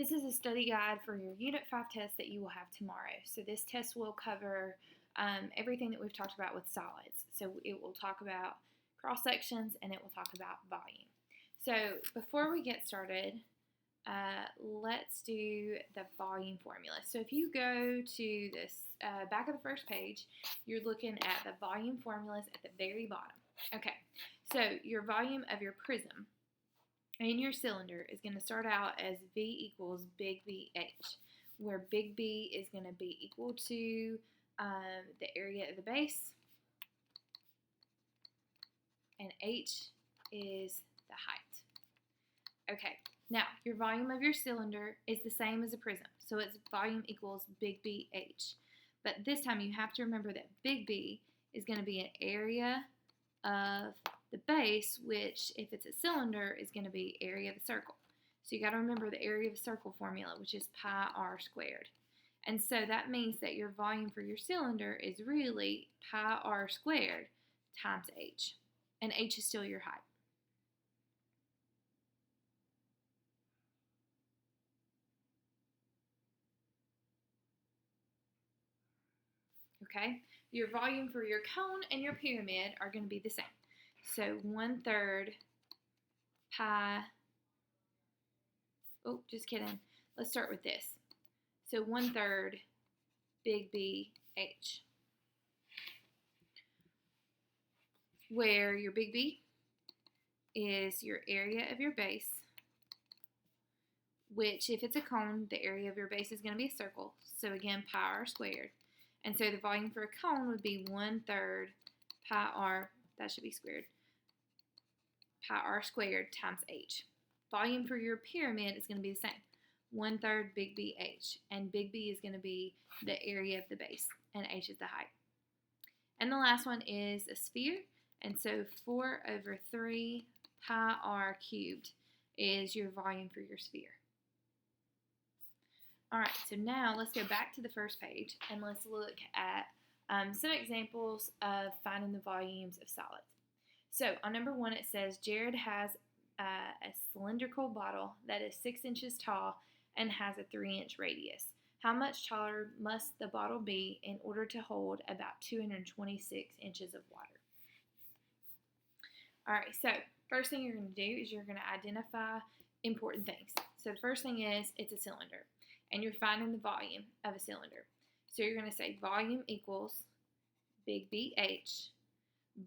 This is a study guide for your Unit 5 test that you will have tomorrow. So this test will cover everything that we've talked about with solids. So it will talk about cross sections and it will talk about volume. So before we get started, let's do the volume formula. So if you go to this back of the first page, you're looking at the volume formulas at the very bottom. Okay, so your volume of your prism in your cylinder is going to start out as V equals big BH, where big B is going to be equal to the area of the base, and H is the height. Okay, now your volume of your cylinder is the same as a prism, so its volume equals big BH. But this time you have to remember that big B is going to be an area of the base, which if it's a cylinder is going to be area of the circle. So you got to remember the area of the circle formula, which is pi r squared. And so that means that your volume for your cylinder is really pi r squared times h. And h is still your height. Okay, your volume for your cone and your pyramid are going to be the same. So 1/3 pi, oh, just kidding. Let's start with this. So 1/3 big BH, where your big B is your area of your base, which if it's a cone, the area of your base is going to be a circle. So again, pi r squared. And so the volume for a cone would be 1/3 pi r, that should be squared, pi r squared times h. Volume for your pyramid is going to be the same, 1/3 big BH, and big B is going to be the area of the base, and h is the height. And the last one is a sphere, and so 4/3 pi r cubed is your volume for your sphere. All right, so now let's go back to the first page and let's look at some examples of finding the volumes of solids. So on number 1, it says Jared has a cylindrical bottle that is 6 inches tall and has a 3-inch radius. How much taller must the bottle be in order to hold about 226 inches of water? All right, so first thing you're going to do is you're going to identify important things. So the first thing is it's a cylinder, and you're finding the volume of a cylinder. So you're going to say volume equals big BH,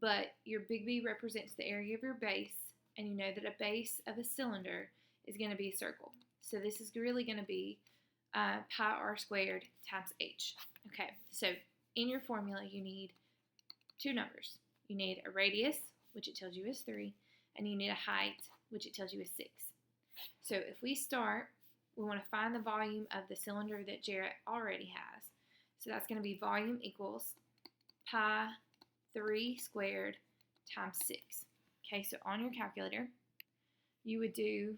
but your big B represents the area of your base, and you know that a base of a cylinder is going to be a circle. So this is really going to be pi r squared times h. Okay, so in your formula you need two numbers. You need a radius, which it tells you is 3, and you need a height, which it tells you is 6. So if we start, we want to find the volume of the cylinder that Jarrett already has. So that's going to be volume equals pi 3 squared times 6. Okay, so on your calculator, you would do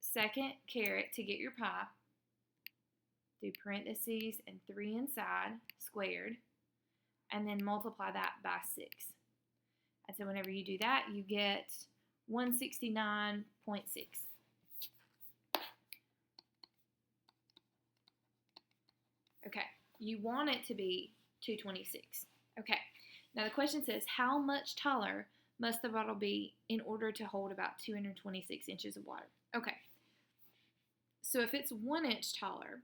second caret to get your pi, do parentheses and 3 inside, squared, and then multiply that by 6. And so whenever you do that, you get 169.6. Okay, you want it to be 226. Okay, now the question says, how much taller must the bottle be in order to hold about 226 inches of water? Okay, so if it's 1 inch taller,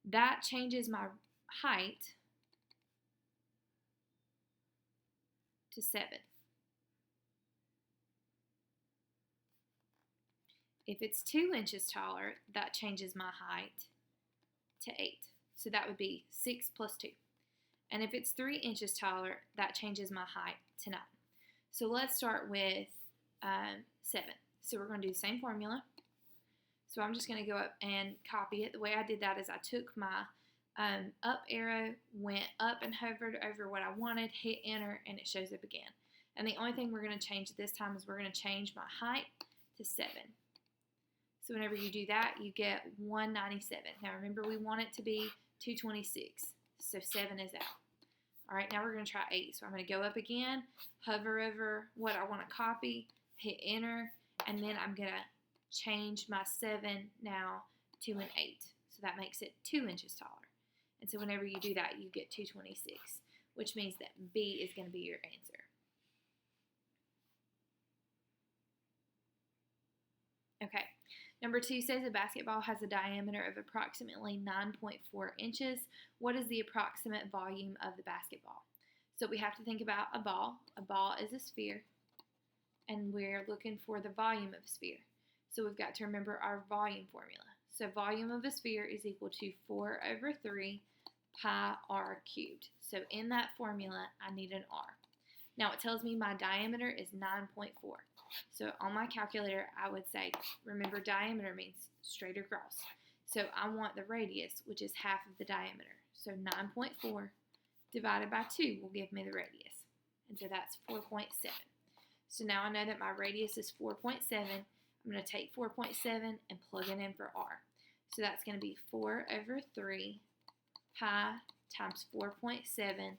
that changes my height to 7. If it's 2 inches taller, that changes my height to 8. So that would be 6 plus 2. And if it's 3 inches taller, that changes my height to 9. So let's start with 7. So we're going to do the same formula. So I'm just going to go up and copy it. The way I did that is I took my up arrow, went up and hovered over what I wanted, hit enter, and it shows up again. And the only thing we're going to change this time is we're going to change my height to 7. So whenever you do that, you get 197. Now remember, we want it to be 226, so 7 is out. All right, now we're going to try 8. So I'm going to go up again, hover over what I want to copy, hit enter, and then I'm going to change my 7 now to an 8. So that makes it 2 inches taller. And so whenever you do that, you get 226, which means that B is going to be your answer. Okay, number 2 says a basketball has a diameter of approximately 9.4 inches. What is the approximate volume of the basketball? So we have to think about a ball. A ball is a sphere, and we're looking for the volume of a sphere. So we've got to remember our volume formula. So volume of a sphere is equal to 4/3 pi r cubed. So in that formula, I need an r. Now it tells me my diameter is 9.4. So on my calculator, I would say, remember diameter means straight across. So I want the radius, which is half of the diameter. So 9.4 divided by 2 will give me the radius. And so that's 4.7. So now I know that my radius is 4.7. I'm going to take 4.7 and plug it in for r. So that's going to be 4/3 pi times 4.7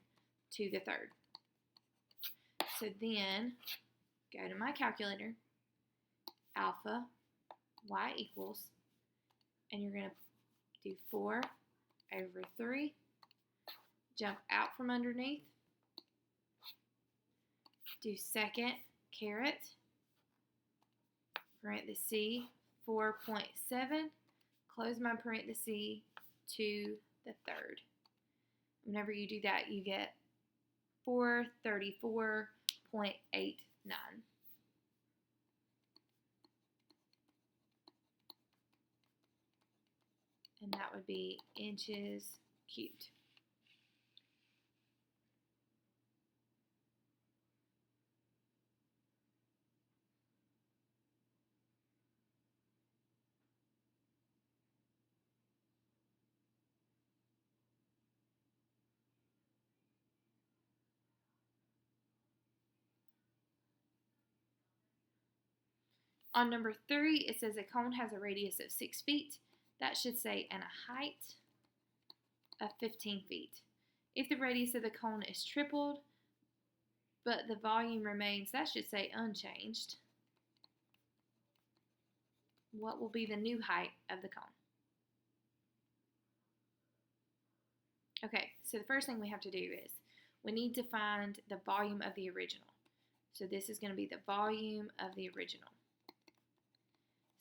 to the third. So then, go to my calculator, alpha y equals, and you're going to do 4/3, jump out from underneath, do second caret, parenthesis 4.7, close my parenthesis to the third. Whenever you do that, you get 434.89. And that would be inches cubed. On number 3, it says a cone has a radius of 6 feet. That should say, and a height of 15 feet. If the radius of the cone is tripled, but the volume remains, that should say unchanged, what will be the new height of the cone? Okay, so the first thing we have to do is we need to find the volume of the original. So this is going to be the volume of the original.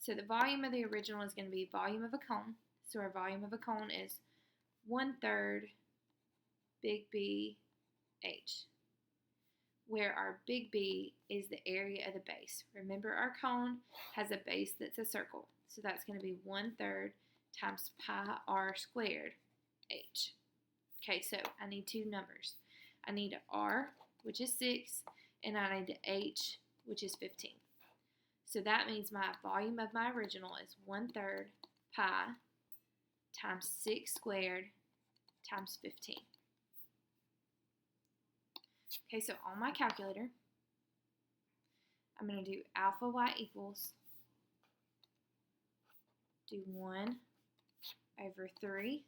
So the volume of the original is going to be volume of a cone. So our volume of a cone is 1/3 big B H, where our big B is the area of the base. Remember, our cone has a base that's a circle. So that's going to be 1/3 times pi r squared H. Okay, so I need two numbers. I need an r, which is 6, and I need an h, which is 15. So that means my volume of my original is 1/3 pi times 6 squared times 15. Okay, so on my calculator, I'm going to do alpha y equals, do 1/3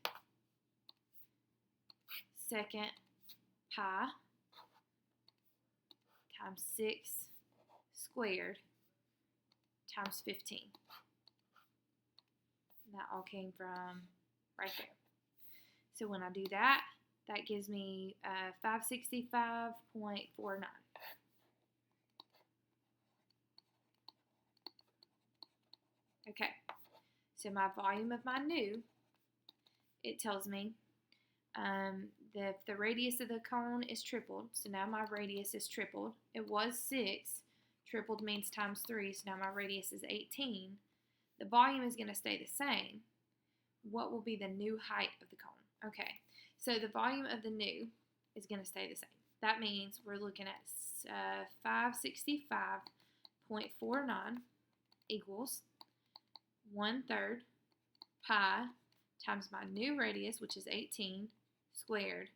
second pi times 6 squared times 15. And that all came from right there. So when I do that, that gives me 565.49. Okay, so my volume of my new, it tells me that the radius of the cone is tripled. So now my radius is tripled. It was 6. Tripled means times 3, so now my radius is 18. The volume is going to stay the same. What will be the new height of the cone? Okay, so the volume of the new is going to stay the same. That means we're looking at 565.49 equals 1/3 pi times my new radius, which is 18, squared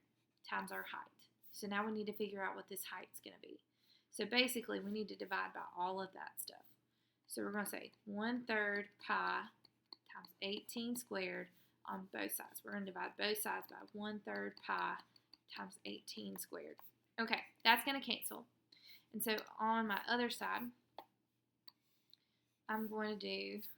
times our height. So now we need to figure out what this height is going to be. So basically, we need to divide by all of that stuff. So we're going to say 1/3 pi times 18 squared on both sides. We're going to divide both sides by 1/3 pi times 18 squared. Okay, that's going to cancel. And so on my other side, I'm going to do this.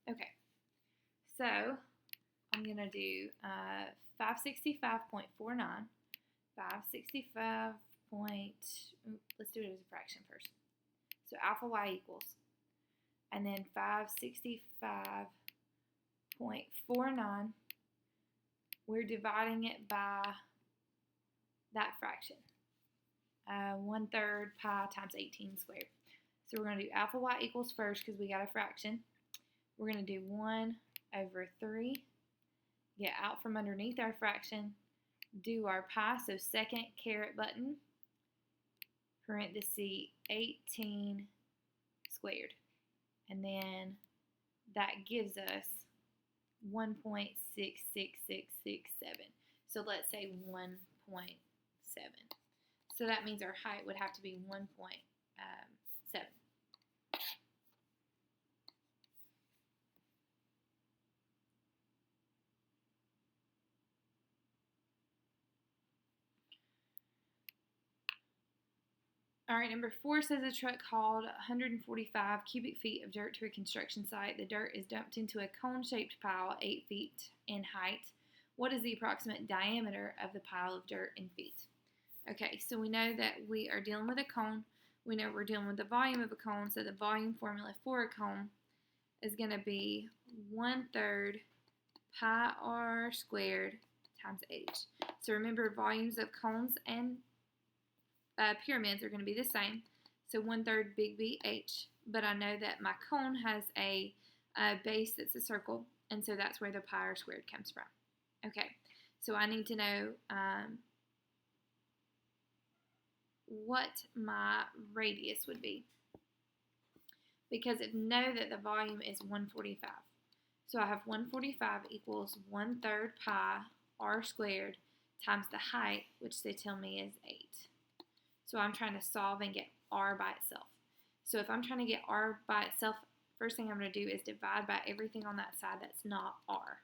Okay, so I'm going to do 565.49, 565 let's do it as a fraction first. So alpha y equals, and then 565.49, we're dividing it by that fraction, 1/3 pi times 18 squared. So we're going to do alpha y equals first because we got a fraction. We're going to do 1/3, get out from underneath our fraction, do our pi, so second caret button, parenthesis 18 squared. And then that gives us 1.66667. So let's say 1.7. So that means our height would have to be 1.7. All right, number 4 says a truck hauled 145 cubic feet of dirt to a construction site. The dirt is dumped into a cone-shaped pile 8 feet in height. What is the approximate diameter of the pile of dirt in feet? Okay, so we know that we are dealing with a cone. We know we're dealing with the volume of a cone, so the volume formula for a cone is going to be 1/3 pi r squared times h. So remember, volumes of cones and pyramids are going to be the same. So 1/3 big B h, but I know that my cone has a base that's a circle, and so that's where the pi r squared comes from. Okay, so I need to know what my radius would be, because I know that the volume is 145. So I have 145 equals 1/3 pi r squared times the height, which they tell me is 8. So I'm trying to solve and get r by itself. So if I'm trying to get r by itself, first thing I'm going to do is divide by everything on that side that's not r.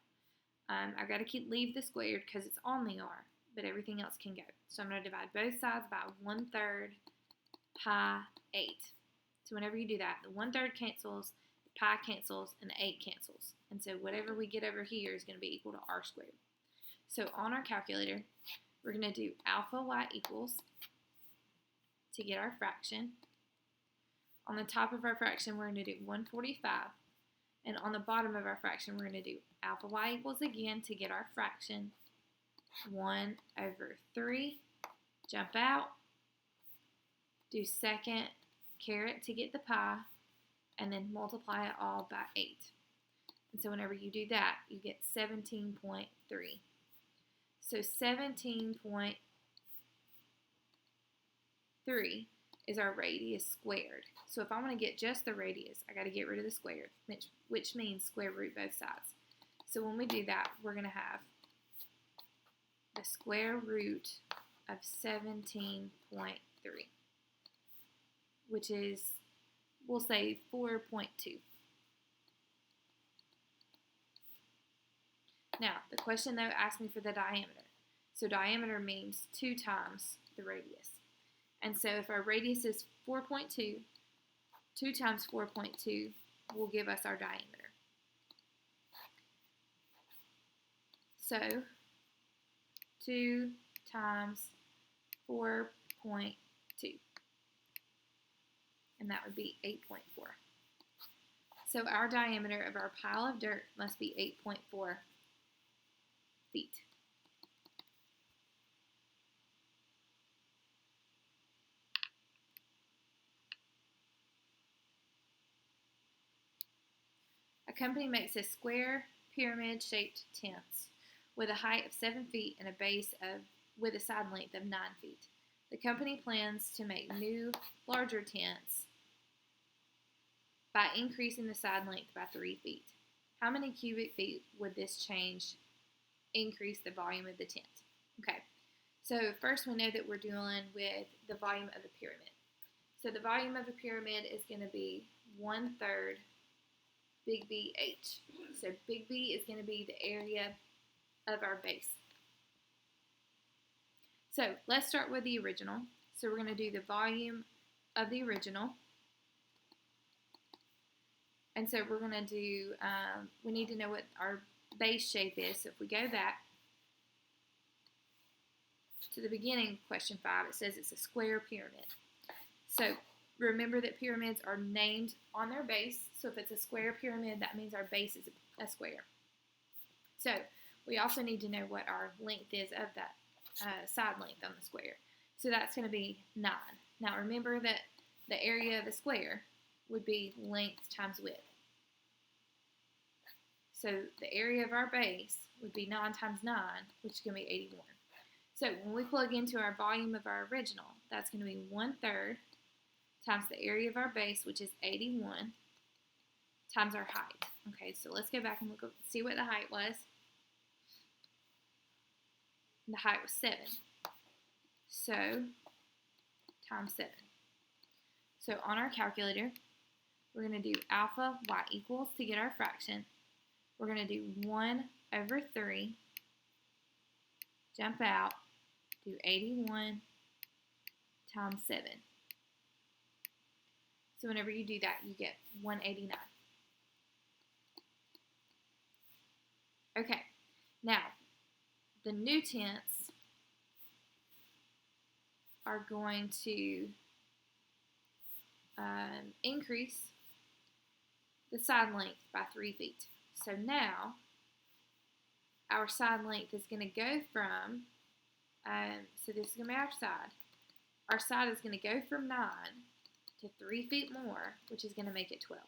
I've got to leave the squared because it's on the r, but everything else can go. So I'm going to divide both sides by 1/3 pi 8. So whenever you do that, the 1/3 cancels, the pi cancels, and the 8 cancels. And so whatever we get over here is going to be equal to r squared. So on our calculator, we're going to do alpha y equals to get our fraction. On the top of our fraction, we're going to do 145. And on the bottom of our fraction, we're going to do alpha y equals again to get our fraction. 1/3. Jump out. Do second caret to get the pi. And then multiply it all by 8. And so whenever you do that, you get 17.3. So 17.3 is our radius squared. So if I want to get just the radius, I got to get rid of the squared, which means square root both sides. So when we do that, we're going to have the square root of 17.3, which is, we'll say 4.2. Now, the question though asked me for the diameter. So diameter means 2 times the radius. And so if our radius is 4.2, 2 times 4.2 will give us our diameter. So 2 times 4.2. And that would be 8.4. So our diameter of our pile of dirt must be 8.4 feet. A company makes a square pyramid-shaped tents with a height of 7 feet and a base with a side length of 9 feet. The company plans to make new, larger tents by increasing the side length by 3 feet. how many cubic feet would this change increase the volume of the tent? Okay, so first we know that we're dealing with the volume of a pyramid. So the volume of a pyramid is going to be 1/3 big BH. So big B is going to be the area of our base. So let's start with the original. So we're going to do the volume of the original. And so we're going to do, we need to know what our base shape is. So if we go back to the beginning, question 5, it says it's a square pyramid. So remember that pyramids are named on their base. So if it's a square pyramid, that means our base is a square. So we also need to know what our length is of that side length on the square. So that's going to be 9. Now remember that the area of the square would be length times width. So the area of our base would be 9 times 9, which is going to be 81. So when we plug into our volume of our original, that's going to be 1/3 times the area of our base, which is 81, times our height. Okay, so let's go back and look, see what the height was. The height was 7. So times 7. So on our calculator, we're going to do alpha y equals to get our fraction. We're going to do 1/3, jump out, do 81 times 7. So whenever you do that, you get 189. Okay, now the new tents are going to increase the side length by 3 feet. So now our side length is going to go from, so this is going to be our side. Our side is going to go from 9 to 3 feet more, which is going to make it 12.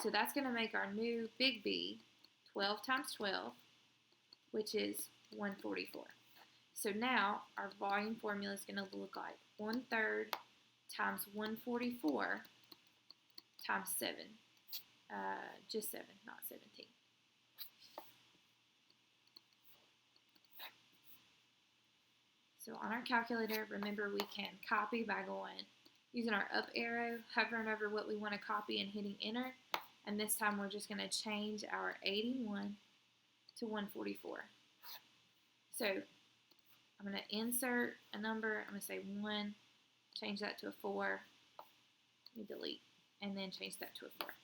So that's going to make our new big B 12 times 12, which is 144. So now our volume formula is going to look like 1/3 times 144 times 7. Just 7, not 17. So on our calculator, remember we can copy by going, using our up arrow, hovering over what we want to copy and hitting enter. And this time we're just going to change our 81 to 144. So I'm going to insert a number. I'm going to say 1, change that to a 4, delete, and then change that to a 4.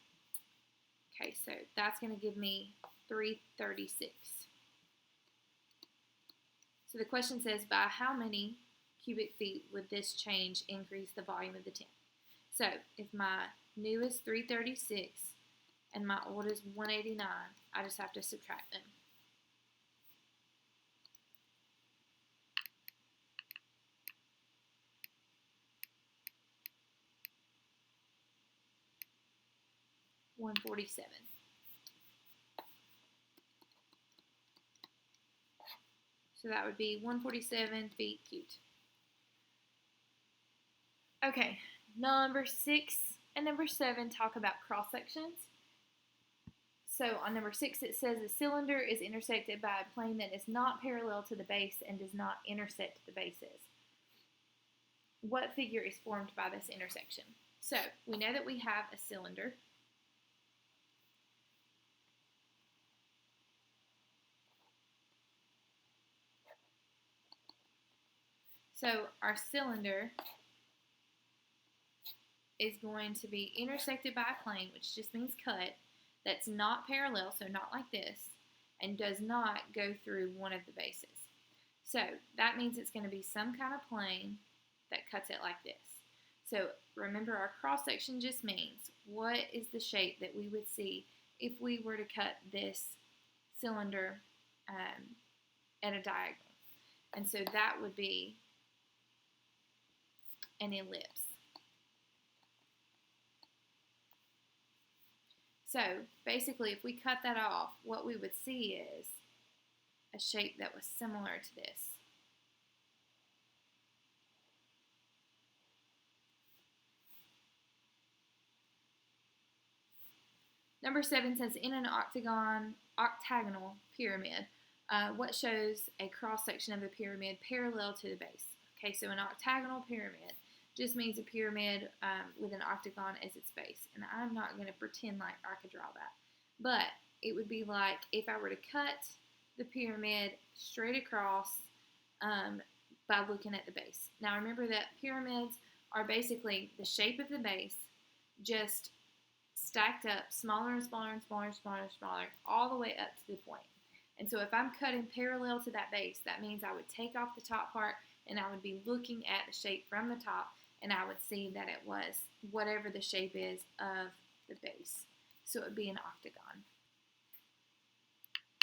Okay, so that's going to give me 336. So the question says, by how many cubic feet would this change increase the volume of the tent? So if my new is 336 and my old is 189, I just have to subtract them. $147. So that would be 147 feet cubed. Okay, number 6 and number 7 talk about cross sections. So on number 6 it says a cylinder is intersected by a plane that is not parallel to the base and does not intersect the bases. What figure is formed by this intersection? So we know that we have a cylinder. So our cylinder is going to be intersected by a plane, which just means cut, that's not parallel, so not like this, and does not go through one of the bases. So that means it's going to be some kind of plane that cuts it like this. So remember, our cross section just means what is the shape that we would see if we were to cut this cylinder at a diagonal. And so that would be an ellipse. So basically, if we cut that off, what we would see is a shape that was similar to this. Number 7 says in an octagonal pyramid, what shows a cross-section of the pyramid parallel to the base? Okay, so an octagonal pyramid just means a pyramid with an octagon as its base. And I'm not going to pretend like I could draw that. But it would be like if I were to cut the pyramid straight across by looking at the base. Now remember that pyramids are basically the shape of the base, just stacked up smaller and smaller and smaller and smaller and smaller, all the way up to the point. And so if I'm cutting parallel to that base, that means I would take off the top part and I would be looking at the shape from the top, and I would see that it was whatever the shape is of the base. So it would be an octagon.